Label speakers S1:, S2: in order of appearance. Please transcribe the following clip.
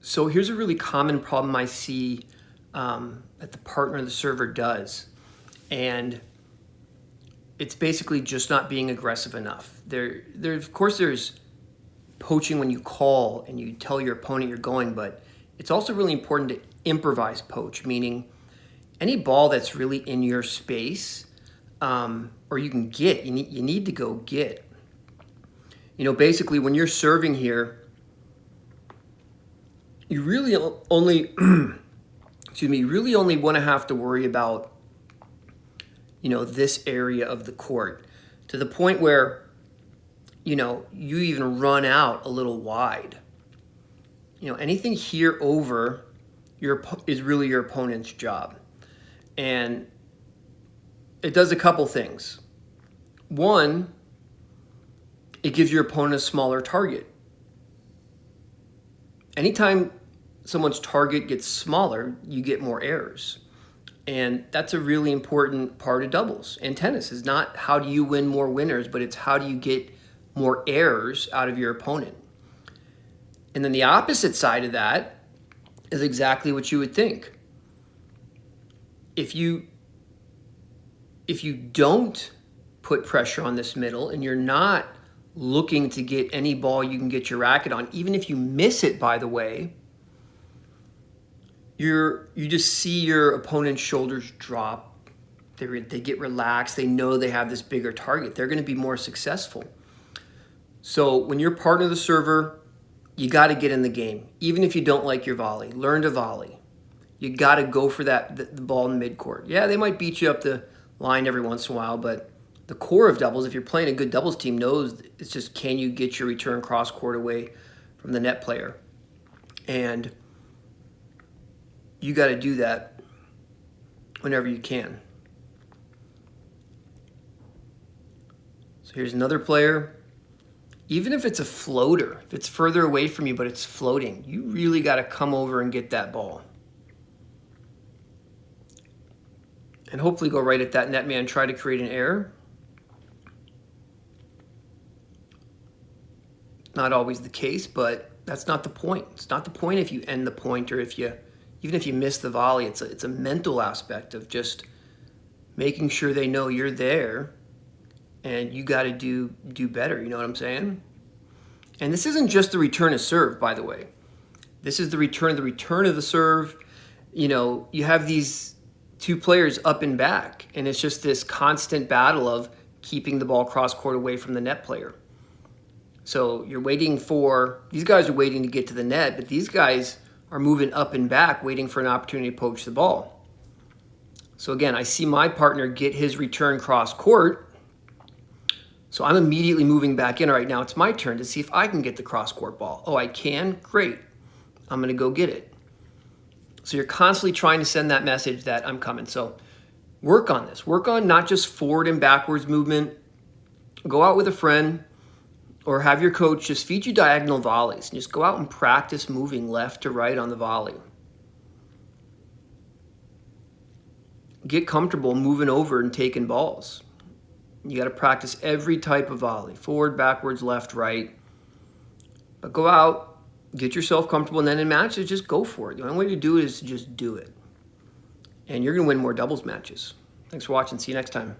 S1: So here's a really common problem I see that the partner of the server does. And it's basically just not being aggressive enough. Of course, there's poaching when you call and you tell your opponent you're going, but it's also really important to improvise poach, meaning any ball that's really in your space or you can get, you need to go get. Basically when you're serving here, you really only, excuse me, you really only want to have to worry about, this area of the court to the point where, you even run out a little wide. Anything here over is really your opponent's job. And it does a couple things. One, it gives your opponent a smaller target. Anytime someone's target gets smaller, you get more errors. And that's a really important part of doubles and tennis. Is not how do you win more winners, but it's how do you get more errors out of your opponent. And then the opposite side of that is exactly what you would think. If you don't put pressure on this middle and you're not looking to get any ball you can get your racket on, even if you miss it, by the way, you just see your opponent's shoulders drop. They get relaxed. They know they have this bigger target. They're going to be more successful. So when you're partner of the server, you got to get in the game. Even if you don't like your volley, learn to volley. You got to go for the ball in midcourt. Yeah, they might beat you up the line every once in a while, but the core of doubles, if you're playing a good doubles team, knows it's just can you get your return cross court away from the net player. And you got to do that whenever you can. So here's another player. Even if it's a floater, if it's further away from you but it's floating, you really got to come over and get that ball. And hopefully go right at that net man, try to create an error. Not always the case, but that's not the point. It's not the point if you end the point or even if you miss the volley. It's a mental aspect of just making sure they know you're there and you got to do better. You know what I'm saying? And this isn't just the return of serve, by the way. This is the return of the serve. You have these two players up and back, and it's just this constant battle of keeping the ball cross court away from the net player. So these guys are waiting to get to the net, but these guys are moving up and back, waiting for an opportunity to poach the ball. So again, I see my partner get his return cross court. So I'm immediately moving back in. All right, now it's my turn to see if I can get the cross court ball. Oh, I can? Great. I'm going to go get it. So you're constantly trying to send that message that I'm coming. So work on this. Work on not just forward and backwards movement. Go out with a friend or have your coach just feed you diagonal volleys and just go out and practice moving left to right on the volley. Get comfortable moving over and taking balls. You got to practice every type of volley, forward, backwards, left, right. But go out, get yourself comfortable, and then in matches, just go for it. The only way to do it is to just do it. And you're going to win more doubles matches. Thanks for watching. See you next time.